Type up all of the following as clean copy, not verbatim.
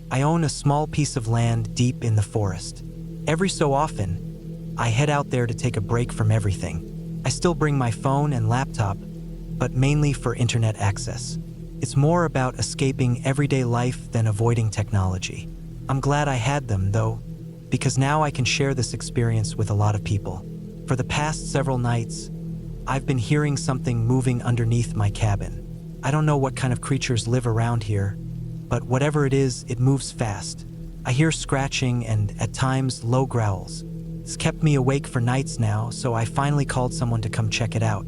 I own a small piece of land deep in the forest. Every so often, I head out there to take a break from everything. I still bring my phone and laptop, but mainly for internet access. It's more about escaping everyday life than avoiding technology. I'm glad I had them, though, because now I can share this experience with a lot of people. For the past several nights, I've been hearing something moving underneath my cabin. I don't know what kind of creatures live around here, but whatever it is, it moves fast. I hear scratching and, at times, low growls. It's kept me awake for nights now, so I finally called someone to come check it out.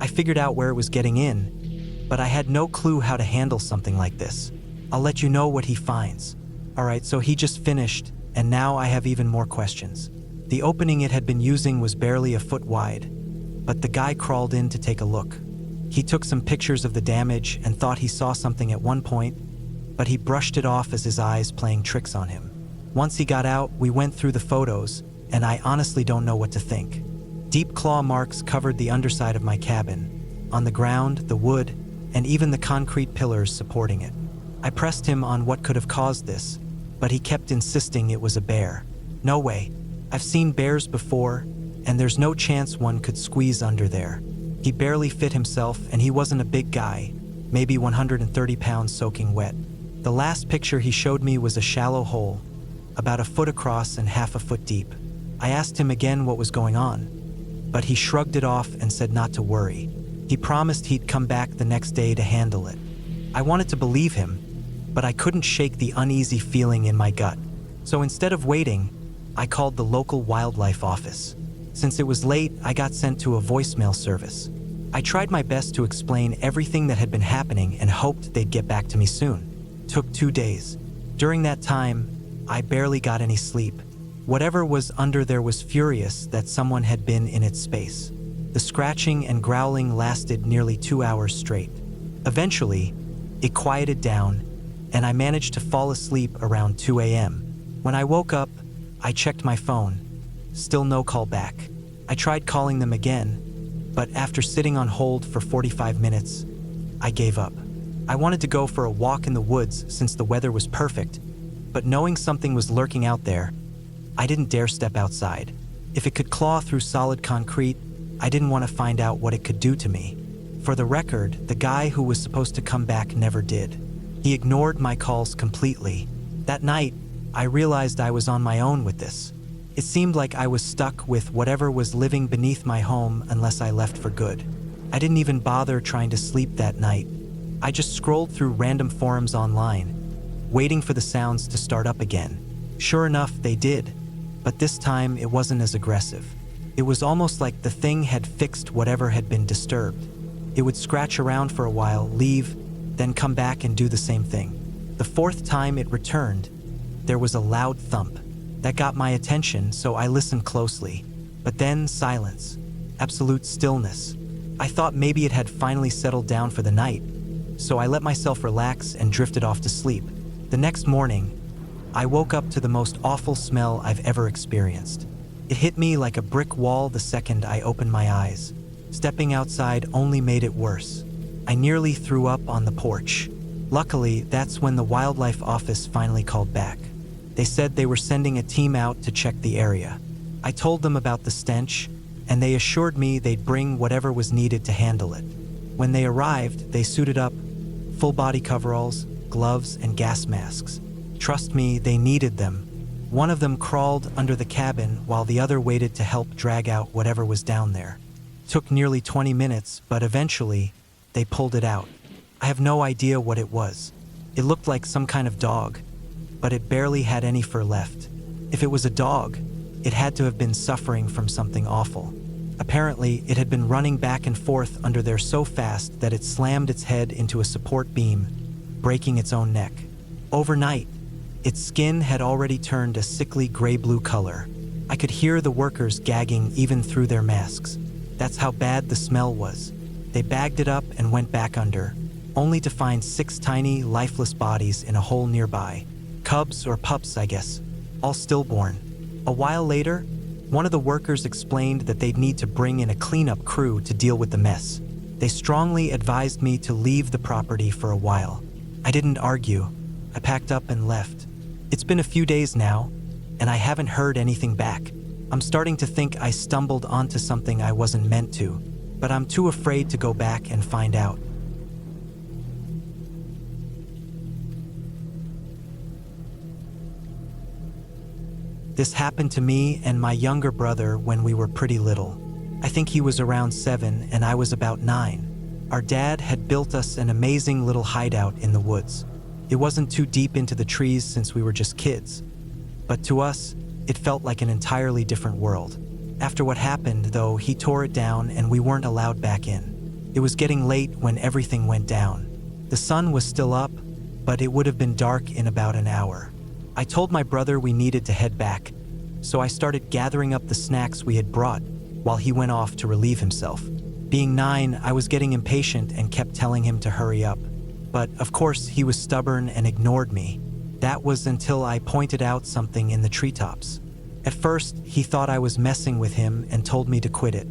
I figured out where it was getting in, but I had no clue how to handle something like this. I'll let you know what he finds. Alright, so he just finished, and now I have even more questions. The opening it had been using was barely a foot wide, but the guy crawled in to take a look. He took some pictures of the damage and thought he saw something at one point, but he brushed it off as his eyes playing tricks on him. Once he got out, we went through the photos, and I honestly don't know what to think. Deep claw marks covered the underside of my cabin, on the ground, the wood, and even the concrete pillars supporting it. I pressed him on what could have caused this, but he kept insisting it was a bear. No way. I've seen bears before, and there's no chance one could squeeze under there. He barely fit himself, and he wasn't a big guy, maybe 130 pounds soaking wet. The last picture he showed me was a shallow hole, about a foot across and half a foot deep. I asked him again what was going on, but he shrugged it off and said not to worry. He promised he'd come back the next day to handle it. I wanted to believe him, but I couldn't shake the uneasy feeling in my gut. So instead of waiting, I called the local wildlife office. Since it was late, I got sent to a voicemail service. I tried my best to explain everything that had been happening and hoped they'd get back to me soon. Took 2 days. During that time, I barely got any sleep. Whatever was under there was furious that someone had been in its space. The scratching and growling lasted nearly 2 hours straight. Eventually, it quieted down, and I managed to fall asleep around 2 a.m. When I woke up, I checked my phone. Still no call back. I tried calling them again, but after sitting on hold for 45 minutes, I gave up. I wanted to go for a walk in the woods since the weather was perfect, but knowing something was lurking out there, I didn't dare step outside. If it could claw through solid concrete, I didn't want to find out what it could do to me. For the record, the guy who was supposed to come back never did. He ignored my calls completely. That night, I realized I was on my own with this. It seemed like I was stuck with whatever was living beneath my home unless I left for good. I didn't even bother trying to sleep that night. I just scrolled through random forums online, waiting for the sounds to start up again. Sure enough, they did, but this time it wasn't as aggressive. It was almost like the thing had fixed whatever had been disturbed. It would scratch around for a while, leave, then come back and do the same thing. The 4th time it returned, there was a loud thump. That got my attention, so I listened closely. But then silence. Absolute stillness. I thought maybe it had finally settled down for the night, so I let myself relax and drifted off to sleep. The next morning, I woke up to the most awful smell I've ever experienced. It hit me like a brick wall the second I opened my eyes. Stepping outside only made it worse. I nearly threw up on the porch. Luckily, that's when the wildlife office finally called back. They said they were sending a team out to check the area. I told them about the stench, and they assured me they'd bring whatever was needed to handle it. When they arrived, they suited up, full body coveralls, gloves, and gas masks. Trust me, they needed them. One of them crawled under the cabin while the other waited to help drag out whatever was down there. Took nearly 20 minutes, but eventually, they pulled it out. I have no idea what it was. It looked like some kind of dog, but it barely had any fur left. If it was a dog, it had to have been suffering from something awful. Apparently, it had been running back and forth under there so fast that it slammed its head into a support beam, breaking its own neck. Overnight, its skin had already turned a sickly gray-blue color. I could hear the workers gagging even through their masks. That's how bad the smell was. They bagged it up and went back under, only to find 6 tiny, lifeless bodies in a hole nearby. Cubs or pups, I guess, all stillborn. A while later, one of the workers explained that they'd need to bring in a cleanup crew to deal with the mess. They strongly advised me to leave the property for a while. I didn't argue. I packed up and left. It's been a few days now, and I haven't heard anything back. I'm starting to think I stumbled onto something I wasn't meant to, but I'm too afraid to go back and find out. This happened to me and my younger brother when we were pretty little. I think he was around 7 and I was about 9. Our dad had built us an amazing little hideout in the woods. It wasn't too deep into the trees since we were just kids, but to us, it felt like an entirely different world. After what happened, though, he tore it down and we weren't allowed back in. It was getting late when everything went down. The sun was still up, but it would have been dark in about an hour. I told my brother we needed to head back, so I started gathering up the snacks we had brought while he went off to relieve himself. Being 9, I was getting impatient and kept telling him to hurry up. But, of course, he was stubborn and ignored me. That was until I pointed out something in the treetops. At first, he thought I was messing with him and told me to quit it.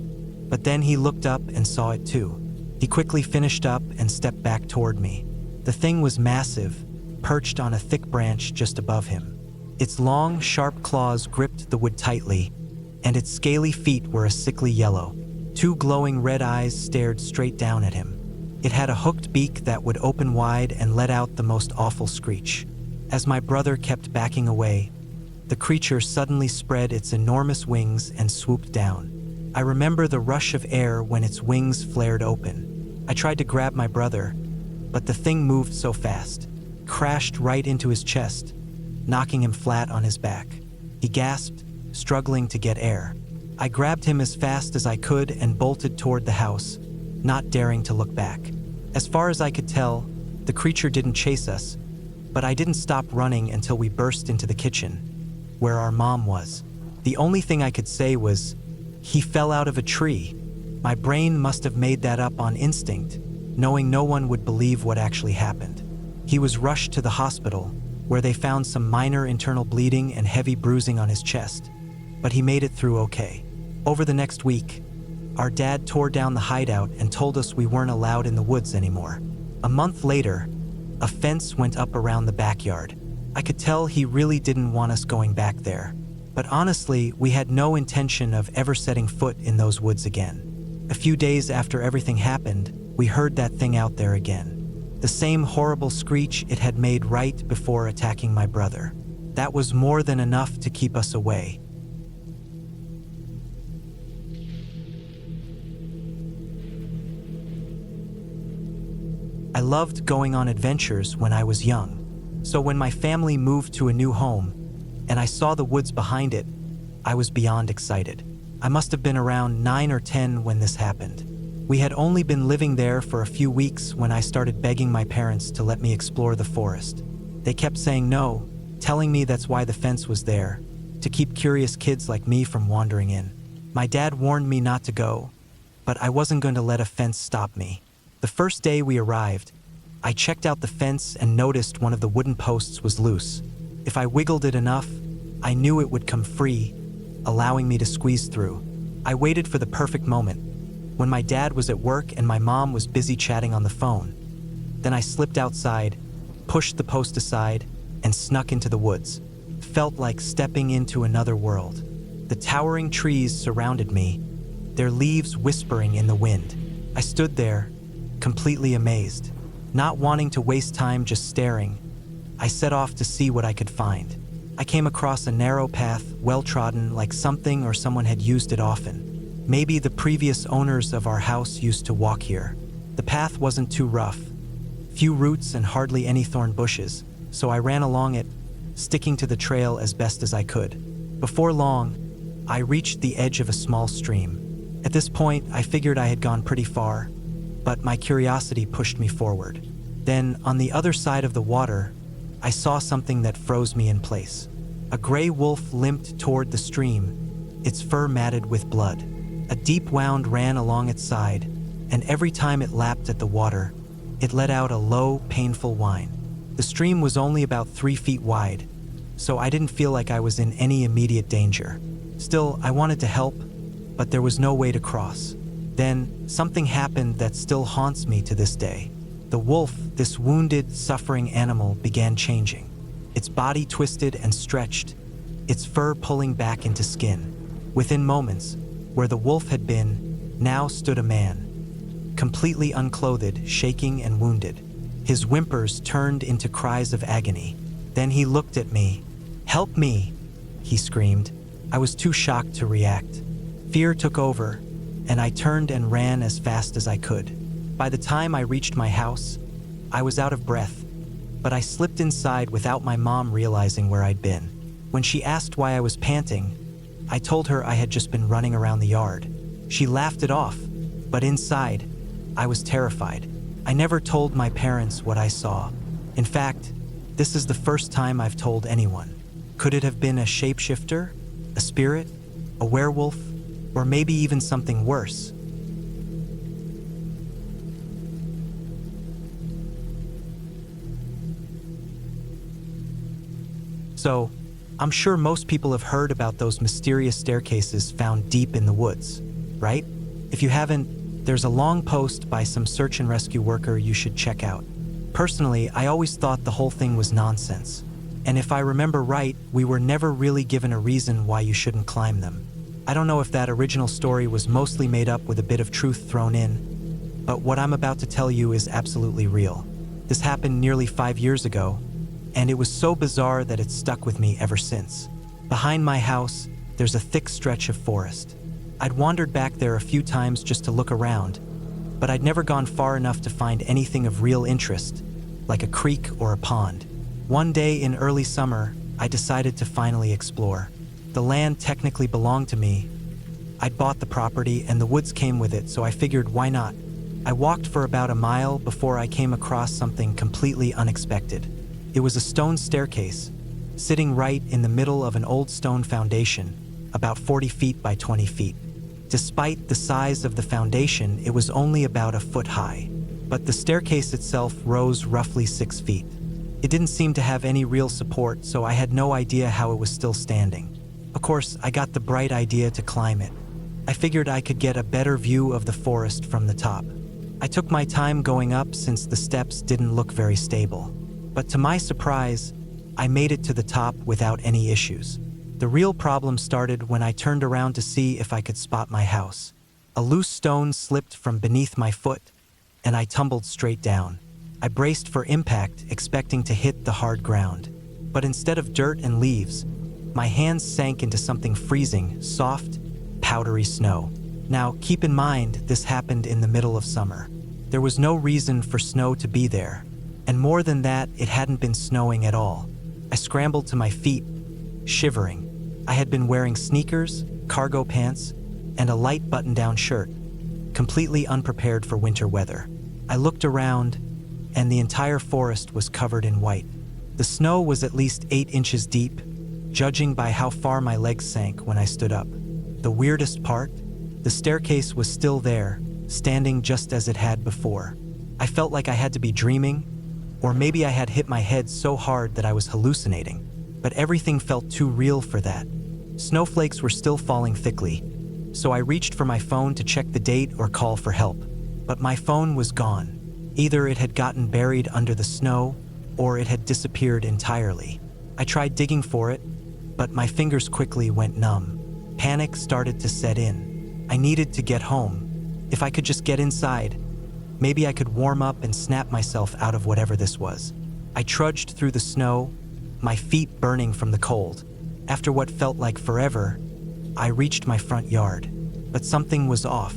But then he looked up and saw it too. He quickly finished up and stepped back toward me. The thing was massive, perched on a thick branch just above him. Its long, sharp claws gripped the wood tightly, and its scaly feet were a sickly yellow. 2 glowing red eyes stared straight down at him. It had a hooked beak that would open wide and let out the most awful screech. As my brother kept backing away, the creature suddenly spread its enormous wings and swooped down. I remember the rush of air when its wings flared open. I tried to grab my brother, but the thing moved so fast, crashed right into his chest, knocking him flat on his back. He gasped, struggling to get air. I grabbed him as fast as I could and bolted toward the house, not daring to look back. As far as I could tell, the creature didn't chase us, but I didn't stop running until we burst into the kitchen, where our mom was. The only thing I could say was, "He fell out of a tree." My brain must have made that up on instinct, knowing no one would believe what actually happened. He was rushed to the hospital, where they found some minor internal bleeding and heavy bruising on his chest, but he made it through okay. Over the next week, our dad tore down the hideout and told us we weren't allowed in the woods anymore. A month later, a fence went up around the backyard. I could tell he really didn't want us going back there, but honestly, we had no intention of ever setting foot in those woods again. A few days after everything happened, we heard that thing out there again. The same horrible screech it had made right before attacking my brother. That was more than enough to keep us away. I loved going on adventures when I was young, so when my family moved to a new home and I saw the woods behind it, I was beyond excited. I must have been around 9 or 10 when this happened. We had only been living there for a few weeks when I started begging my parents to let me explore the forest. They kept saying no, telling me that's why the fence was there, to keep curious kids like me from wandering in. My dad warned me not to go, but I wasn't going to let a fence stop me. The first day we arrived, I checked out the fence and noticed one of the wooden posts was loose. If I wiggled it enough, I knew it would come free, allowing me to squeeze through. I waited for the perfect moment, when my dad was at work and my mom was busy chatting on the phone. Then I slipped outside, pushed the post aside, and snuck into the woods. Felt like stepping into another world. The towering trees surrounded me, their leaves whispering in the wind. I stood there, completely amazed. Not wanting to waste time just staring, I set off to see what I could find. I came across a narrow path, well-trodden, like something or someone had used it often. Maybe the previous owners of our house used to walk here. The path wasn't too rough. Few roots and hardly any thorn bushes, so I ran along it, sticking to the trail as best as I could. Before long, I reached the edge of a small stream. At this point, I figured I had gone pretty far, but my curiosity pushed me forward. Then, on the other side of the water, I saw something that froze me in place. A gray wolf limped toward the stream, its fur matted with blood. A deep wound ran along its side, and every time it lapped at the water, it let out a low, painful whine. The stream was only about 3 feet wide, so I didn't feel like I was in any immediate danger. Still, I wanted to help, but there was no way to cross. Then, something happened that still haunts me to this day. The wolf, this wounded, suffering animal, began changing. its body twisted and stretched, its fur pulling back into skin. Within moments, where the wolf had been, now stood a man, completely unclothed, shaking and wounded. His whimpers turned into cries of agony. Then he looked at me. "Help me!" he screamed. I was too shocked to react. Fear took over, and I turned and ran as fast as I could. By the time I reached my house, I was out of breath, but I slipped inside without my mom realizing where I'd been. When she asked why I was panting, I told her I had just been running around the yard. She laughed it off, but inside, I was terrified. I never told my parents what I saw. In fact, this is the first time I've told anyone. Could it have been a shapeshifter, a spirit, a werewolf, or maybe even something worse? So, I'm sure most people have heard about those mysterious staircases found deep in the woods, right? If you haven't, there's a long post by some search and rescue worker you should check out. Personally, I always thought the whole thing was nonsense. And if I remember right, we were never really given a reason why you shouldn't climb them. I don't know if that original story was mostly made up with a bit of truth thrown in, but what I'm about to tell you is absolutely real. This happened nearly 5 years ago, and it was so bizarre that it's stuck with me ever since. Behind my house, there's a thick stretch of forest. I'd wandered back there a few times just to look around, but I'd never gone far enough to find anything of real interest, like a creek or a pond. One day in early summer, I decided to finally explore. The land technically belonged to me. I'd bought the property and the woods came with it, so I figured why not? I walked for about a mile before I came across something completely unexpected. It was a stone staircase, sitting right in the middle of an old stone foundation, about 40 feet by 20 feet. Despite the size of the foundation, it was only about a foot high, but the staircase itself rose roughly 6 feet. It didn't seem to have any real support, so I had no idea how it was still standing. Of course, I got the bright idea to climb it. I figured I could get a better view of the forest from the top. I took my time going up since the steps didn't look very stable. But to my surprise, I made it to the top without any issues. The real problem started when I turned around to see if I could spot my house. A loose stone slipped from beneath my foot, and I tumbled straight down. I braced for impact, expecting to hit the hard ground. But instead of dirt and leaves, my hands sank into something freezing, soft, powdery snow. Now, keep in mind, this happened in the middle of summer. There was no reason for snow to be there. And more than that, it hadn't been snowing at all. I scrambled to my feet, shivering. I had been wearing sneakers, cargo pants, and a light button-down shirt, completely unprepared for winter weather. I looked around, and the entire forest was covered in white. The snow was at least 8 inches deep, judging by how far my legs sank when I stood up. The weirdest part? The staircase was still there, standing just as it had before. I felt like I had to be dreaming, or maybe I had hit my head so hard that I was hallucinating. But everything felt too real for that. Snowflakes were still falling thickly, so I reached for my phone to check the date or call for help. But my phone was gone. Either it had gotten buried under the snow, or it had disappeared entirely. I tried digging for it, but my fingers quickly went numb. Panic started to set in. I needed to get home. If I could just get inside, maybe I could warm up and snap myself out of whatever this was. I trudged through the snow, my feet burning from the cold. After what felt like forever, I reached my front yard. But something was off.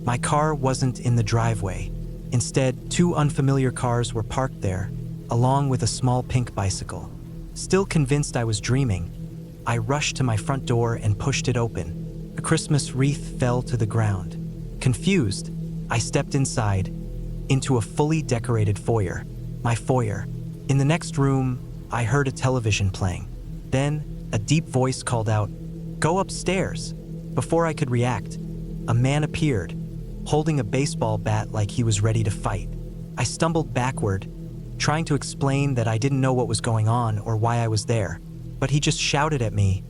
My car wasn't in the driveway. Instead, 2 unfamiliar cars were parked there, along with a small pink bicycle. Still convinced I was dreaming, I rushed to my front door and pushed it open. A Christmas wreath fell to the ground. Confused, I stepped inside, into a fully decorated foyer. My foyer. In the next room, I heard a television playing. Then, a deep voice called out, "Go upstairs." Before I could react, a man appeared, holding a baseball bat like he was ready to fight. I stumbled backward, trying to explain that I didn't know what was going on or why I was there. But he just shouted at me,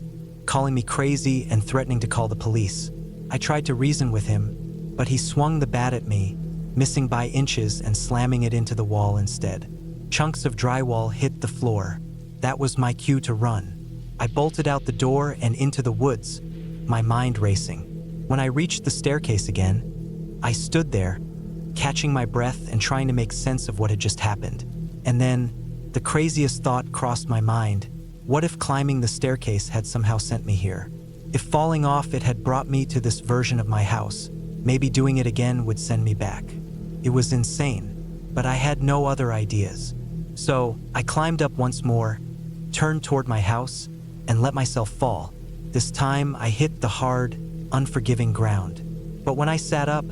calling me crazy and threatening to call the police. I tried to reason with him, but he swung the bat at me, missing by inches and slamming it into the wall instead. Chunks of drywall hit the floor. That was my cue to run. I bolted out the door and into the woods, my mind racing. When I reached the staircase again, I stood there, catching my breath and trying to make sense of what had just happened. And then, the craziest thought crossed my mind. What if climbing the staircase had somehow sent me here? If falling off it had brought me to this version of my house, maybe doing it again would send me back. It was insane, but I had no other ideas. So, I climbed up once more, turned toward my house, and let myself fall. This time, I hit the hard, unforgiving ground. But when I sat up,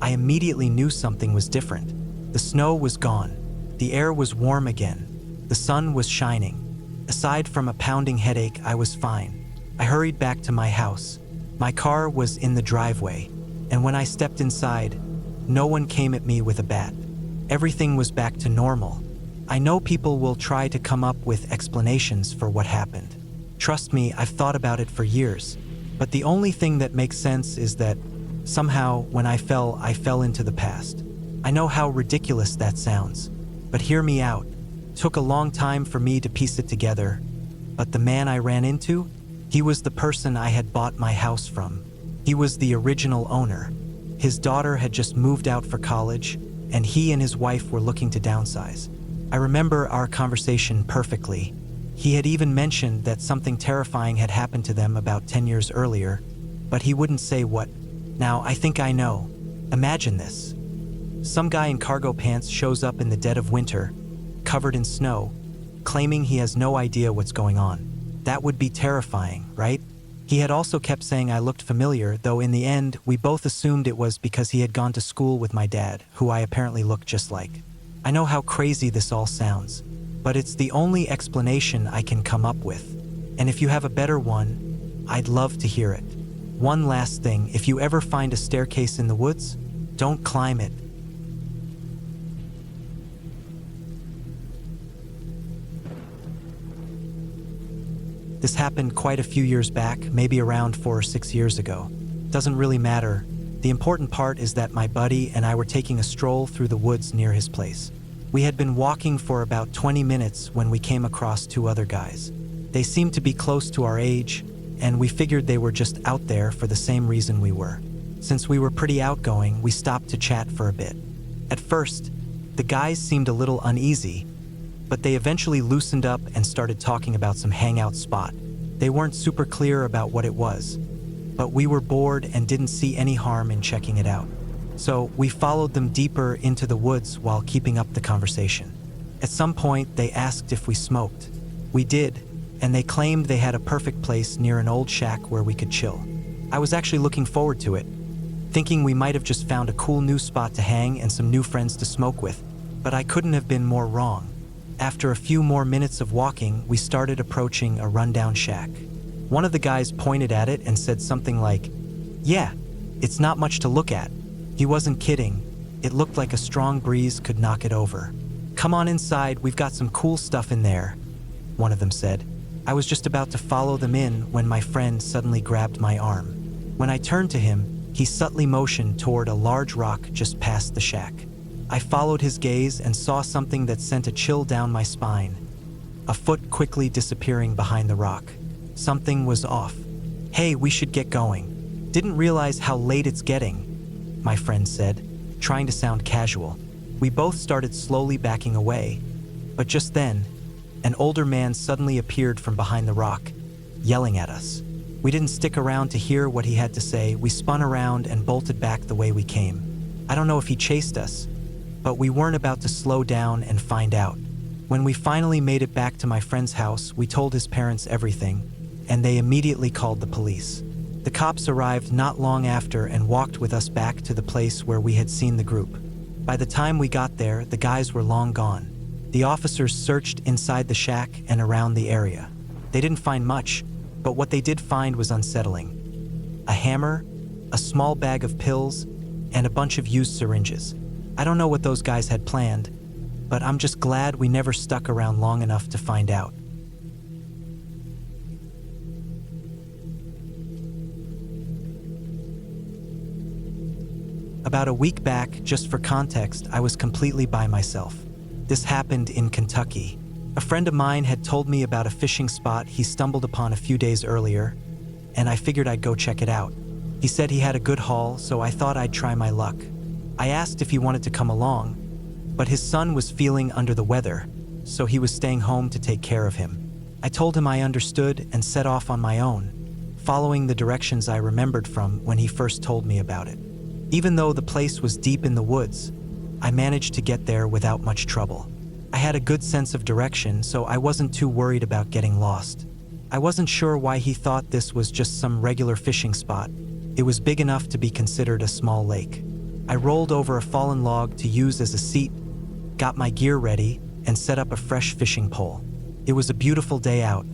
I immediately knew something was different. The snow was gone. The air was warm again. The sun was shining. Aside from a pounding headache, I was fine. I hurried back to my house. My car was in the driveway, and when I stepped inside, no one came at me with a bat. Everything was back to normal. I know people will try to come up with explanations for what happened. Trust me, I've thought about it for years. But the only thing that makes sense is that somehow, when I fell into the past. I know how ridiculous that sounds, but hear me out. Took a long time for me to piece it together, but the man I ran into, he was the person I had bought my house from. He was the original owner. His daughter had just moved out for college, and he and his wife were looking to downsize. I remember our conversation perfectly. He had even mentioned that something terrifying had happened to them about 10 years earlier, but he wouldn't say what. Now, I think I know. Imagine this. Some guy in cargo pants shows up in the dead of winter, covered in snow, claiming he has no idea what's going on. That would be terrifying, right? He had also kept saying I looked familiar, though in the end, we both assumed it was because he had gone to school with my dad, who I apparently looked just like. I know how crazy this all sounds, but it's the only explanation I can come up with. And if you have a better one, I'd love to hear it. One last thing, if you ever find a staircase in the woods, don't climb it. This happened quite a few years back, maybe around 4 or 6 years ago. Doesn't really matter. The important part is that my buddy and I were taking a stroll through the woods near his place. We had been walking for about 20 minutes when we came across 2 other guys. They seemed to be close to our age, and we figured they were just out there for the same reason we were. Since we were pretty outgoing, we stopped to chat for a bit. At first, the guys seemed a little uneasy, but they eventually loosened up and started talking about some hangout spot. They weren't super clear about what it was, but we were bored and didn't see any harm in checking it out. So we followed them deeper into the woods while keeping up the conversation. At some point, they asked if we smoked. We did, and they claimed they had a perfect place near an old shack where we could chill. I was actually looking forward to it, thinking we might have just found a cool new spot to hang and some new friends to smoke with, but I couldn't have been more wrong. After a few more minutes of walking, we started approaching a rundown shack. One of the guys pointed at it and said something like, "Yeah, it's not much to look at." He wasn't kidding. It looked like a strong breeze could knock it over. "Come on inside, we've got some cool stuff in there," one of them said. I was just about to follow them in when my friend suddenly grabbed my arm. When I turned to him, he subtly motioned toward a large rock just past the shack. I followed his gaze and saw something that sent a chill down my spine. A foot quickly disappearing behind the rock. Something was off. "Hey, we should get going. Didn't realize how late it's getting," my friend said, trying to sound casual. We both started slowly backing away, but just then, an older man suddenly appeared from behind the rock, yelling at us. We didn't stick around to hear what he had to say. We spun around and bolted back the way we came. I don't know if he chased us, but we weren't about to slow down and find out. When we finally made it back to my friend's house, we told his parents everything, and they immediately called the police. The cops arrived not long after and walked with us back to the place where we had seen the group. By the time we got there, the guys were long gone. The officers searched inside the shack and around the area. They didn't find much, but what they did find was unsettling. A hammer, a small bag of pills, and a bunch of used syringes. I don't know what those guys had planned, but I'm just glad we never stuck around long enough to find out. About a week back, just for context, I was completely by myself. This happened in Kentucky. A friend of mine had told me about a fishing spot he stumbled upon a few days earlier, and I figured I'd go check it out. He said he had a good haul, so I thought I'd try my luck. I asked if he wanted to come along, but his son was feeling under the weather, so he was staying home to take care of him. I told him I understood and set off on my own, following the directions I remembered from when he first told me about it. Even though the place was deep in the woods, I managed to get there without much trouble. I had a good sense of direction, so I wasn't too worried about getting lost. I wasn't sure why he thought this was just some regular fishing spot. It was big enough to be considered a small lake. I rolled over a fallen log to use as a seat, got my gear ready, and set up a fresh fishing pole. It was a beautiful day out.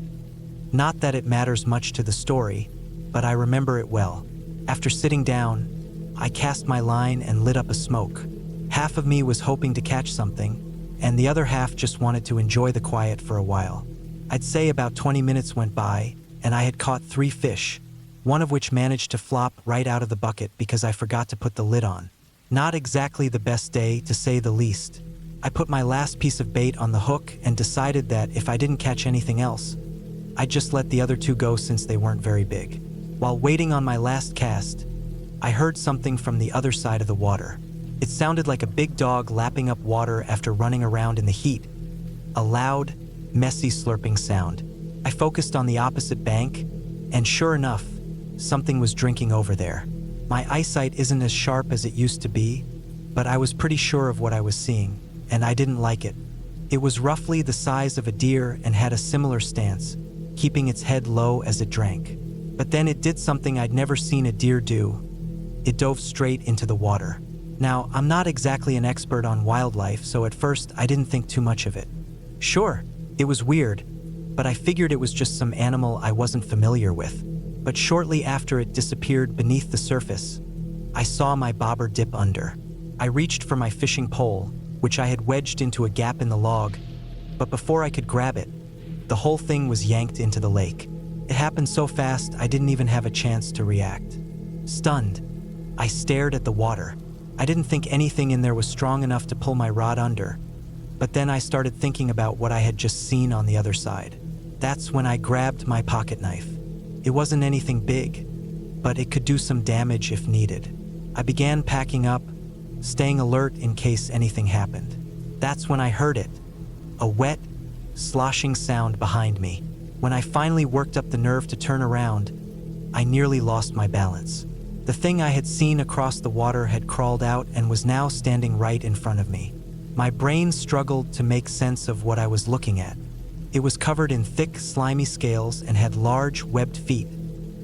Not that it matters much to the story, but I remember it well. After sitting down, I cast my line and lit up a smoke. Half of me was hoping to catch something, and the other half just wanted to enjoy the quiet for a while. I'd say about 20 minutes went by, and I had caught 3 fish, one of which managed to flop right out of the bucket because I forgot to put the lid on. Not exactly the best day, to say the least. I put my last piece of bait on the hook and decided that if I didn't catch anything else, I'd just let the other 2 go since they weren't very big. While waiting on my last cast, I heard something from the other side of the water. It sounded like a big dog lapping up water after running around in the heat. A loud, messy slurping sound. I focused on the opposite bank, and sure enough, something was drinking over there. My eyesight isn't as sharp as it used to be, but I was pretty sure of what I was seeing, and I didn't like it. It was roughly the size of a deer and had a similar stance, keeping its head low as it drank. But then it did something I'd never seen a deer do. It dove straight into the water. Now, I'm not exactly an expert on wildlife, so at first I didn't think too much of it. Sure, it was weird, but I figured it was just some animal I wasn't familiar with. But shortly after it disappeared beneath the surface, I saw my bobber dip under. I reached for my fishing pole, which I had wedged into a gap in the log, but before I could grab it, the whole thing was yanked into the lake. It happened so fast I didn't even have a chance to react. Stunned, I stared at the water. I didn't think anything in there was strong enough to pull my rod under, but then I started thinking about what I had just seen on the other side. That's when I grabbed my pocket knife. It wasn't anything big, but it could do some damage if needed. I began packing up, staying alert in case anything happened. That's when I heard it, a wet, sloshing sound behind me. When I finally worked up the nerve to turn around, I nearly lost my balance. The thing I had seen across the water had crawled out and was now standing right in front of me. My brain struggled to make sense of what I was looking at. It was covered in thick, slimy scales and had large, webbed feet,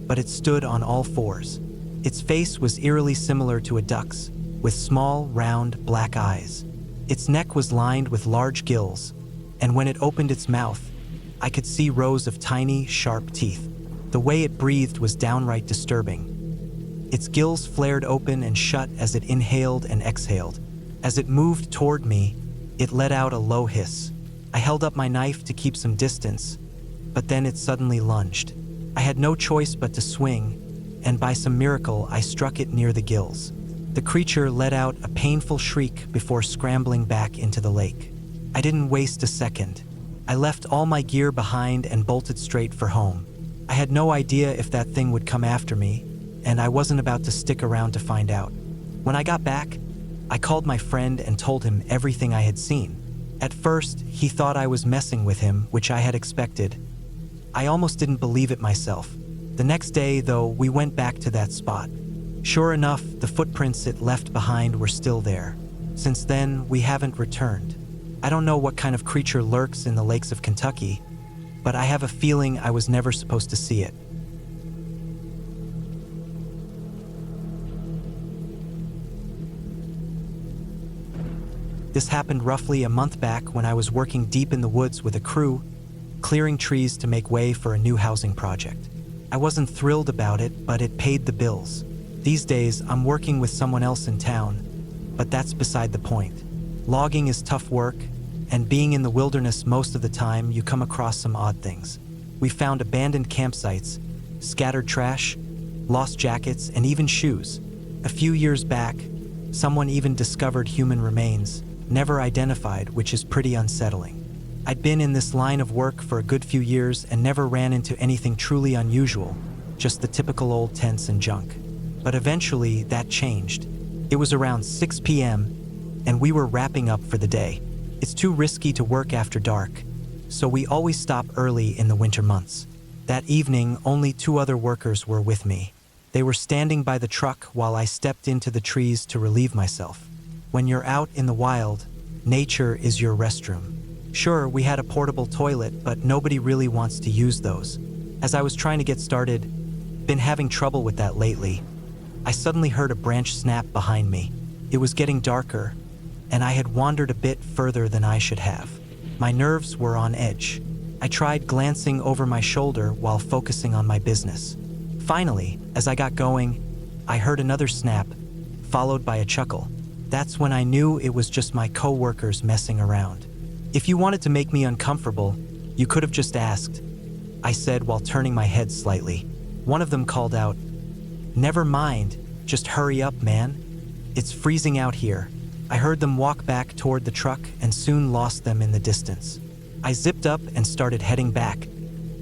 but it stood on all 4s. Its face was eerily similar to a duck's, with small, round, black eyes. Its neck was lined with large gills, and when it opened its mouth, I could see rows of tiny, sharp teeth. The way it breathed was downright disturbing. Its gills flared open and shut as it inhaled and exhaled. As it moved toward me, it let out a low hiss. I held up my knife to keep some distance, but then it suddenly lunged. I had no choice but to swing, and by some miracle, I struck it near the gills. The creature let out a painful shriek before scrambling back into the lake. I didn't waste a second. I left all my gear behind and bolted straight for home. I had no idea if that thing would come after me, and I wasn't about to stick around to find out. When I got back, I called my friend and told him everything I had seen. At first, he thought I was messing with him, which I had expected. I almost didn't believe it myself. The next day, though, we went back to that spot. Sure enough, the footprints it left behind were still there. Since then, we haven't returned. I don't know what kind of creature lurks in the lakes of Kentucky, but I have a feeling I was never supposed to see it. This happened roughly a month back when I was working deep in the woods with a crew, clearing trees to make way for a new housing project. I wasn't thrilled about it, but it paid the bills. These days, I'm working with someone else in town, but that's beside the point. Logging is tough work, and being in the wilderness most of the time, you come across some odd things. We found abandoned campsites, scattered trash, lost jackets, and even shoes. A few years back, someone even discovered human remains, never identified, which is pretty unsettling. I'd been in this line of work for a good few years and never ran into anything truly unusual, just the typical old tents and junk. But eventually, that changed. It was around 6 p.m., and we were wrapping up for the day. It's too risky to work after dark, so we always stop early in the winter months. That evening, only 2 other workers were with me. They were standing by the truck while I stepped into the trees to relieve myself. When you're out in the wild, nature is your restroom. Sure, we had a portable toilet, but nobody really wants to use those. As I was trying to get started, been having trouble with that lately, I suddenly heard a branch snap behind me. It was getting darker, and I had wandered a bit further than I should have. My nerves were on edge. I tried glancing over my shoulder while focusing on my business. Finally, as I got going, I heard another snap, followed by a chuckle. That's when I knew it was just my coworkers messing around. "If you wanted to make me uncomfortable, you could have just asked," I said while turning my head slightly. One of them called out, "Never mind, just hurry up, man. It's freezing out here." I heard them walk back toward the truck and soon lost them in the distance. I zipped up and started heading back.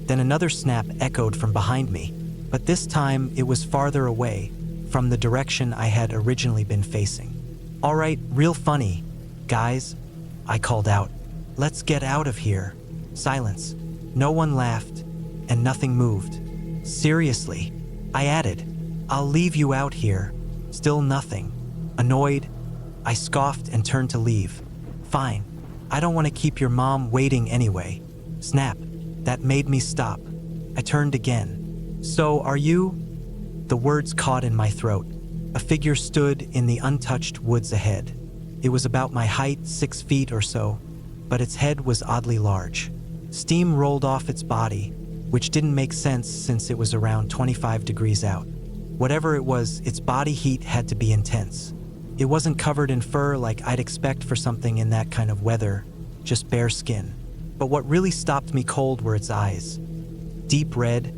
Then another snap echoed from behind me, but this time it was farther away, from the direction I had originally been facing. "All right, real funny, guys," I called out. "Let's get out of here." Silence. No one laughed, and nothing moved. "Seriously," I added, "I'll leave you out here." Still nothing. Annoyed, I scoffed and turned to leave. "Fine. I don't want to keep your mom waiting anyway." Snap. That made me stop. I turned again. "So, are you?" The words caught in my throat. A figure stood in the untouched woods ahead. It was about my height, 6 feet or so, but its head was oddly large. Steam rolled off its body, which didn't make sense since it was around 25 degrees out. Whatever it was, its body heat had to be intense. It wasn't covered in fur like I'd expect for something in that kind of weather, just bare skin. But what really stopped me cold were its eyes. Deep red,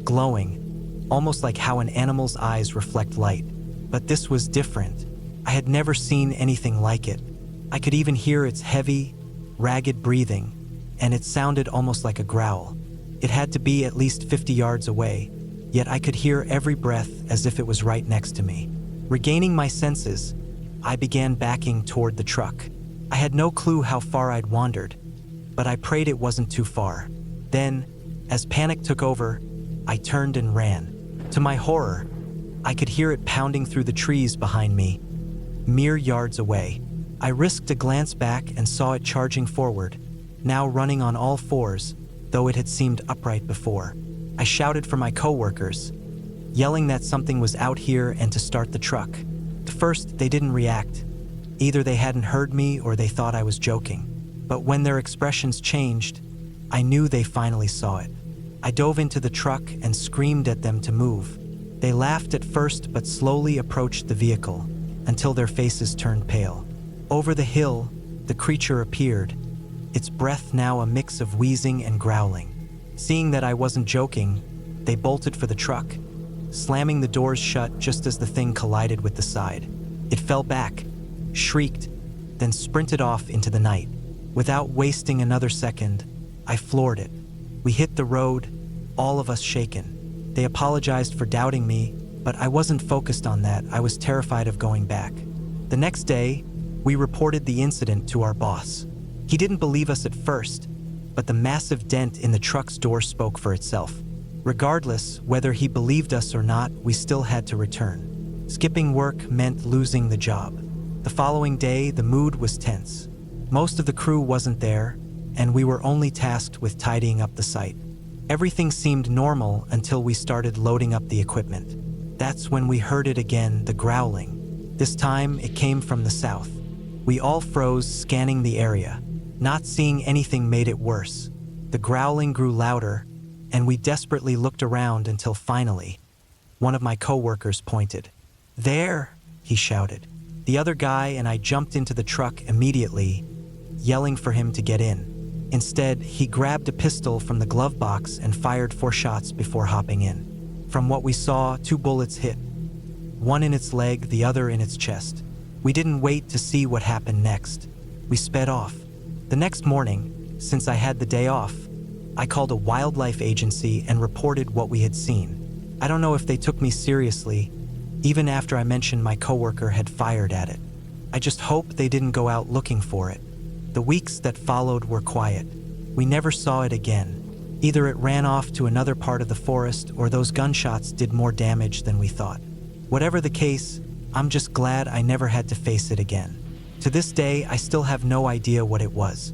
glowing, almost like how an animal's eyes reflect light. But this was different. I had never seen anything like it. I could even hear its heavy, ragged breathing, and it sounded almost like a growl. It had to be at least 50 yards away, yet I could hear every breath as if it was right next to me. Regaining my senses, I began backing toward the truck. I had no clue how far I'd wandered, but I prayed it wasn't too far. Then, as panic took over, I turned and ran. To my horror, I could hear it pounding through the trees behind me, mere yards away. I risked a glance back and saw it charging forward, now running on all fours, though it had seemed upright before. I shouted for my coworkers, yelling that something was out here and to start the truck. At first, they didn't react. Either they hadn't heard me or they thought I was joking. But when their expressions changed, I knew they finally saw it. I dove into the truck and screamed at them to move. They laughed at first but slowly approached the vehicle until their faces turned pale. Over the hill, the creature appeared, its breath now a mix of wheezing and growling. Seeing that I wasn't joking, they bolted for the truck, slamming the doors shut just as the thing collided with the side. It fell back, shrieked, then sprinted off into the night. Without wasting another second, I floored it. We hit the road, all of us shaken. They apologized for doubting me, but I wasn't focused on that. I was terrified of going back. The next day, we reported the incident to our boss. He didn't believe us at first, but the massive dent in the truck's door spoke for itself. Regardless whether he believed us or not, we still had to return. Skipping work meant losing the job. The following day, the mood was tense. Most of the crew wasn't there, and we were only tasked with tidying up the site. Everything seemed normal until we started loading up the equipment. That's when we heard it again, the growling. This time, it came from the south. We all froze, scanning the area. Not seeing anything made it worse. The growling grew louder, and we desperately looked around until finally, one of my coworkers pointed. "There!" he shouted. The other guy and I jumped into the truck immediately, yelling for him to get in. Instead, he grabbed a pistol from the glove box and fired 4 shots before hopping in. From what we saw, 2 bullets hit, one in its leg, the other in its chest. We didn't wait to see what happened next. We sped off. The next morning, since I had the day off, I called a wildlife agency and reported what we had seen. I don't know if they took me seriously, even after I mentioned my coworker had fired at it. I just hope they didn't go out looking for it. The weeks that followed were quiet. We never saw it again. Either it ran off to another part of the forest or those gunshots did more damage than we thought. Whatever the case, I'm just glad I never had to face it again. To this day, I still have no idea what it was.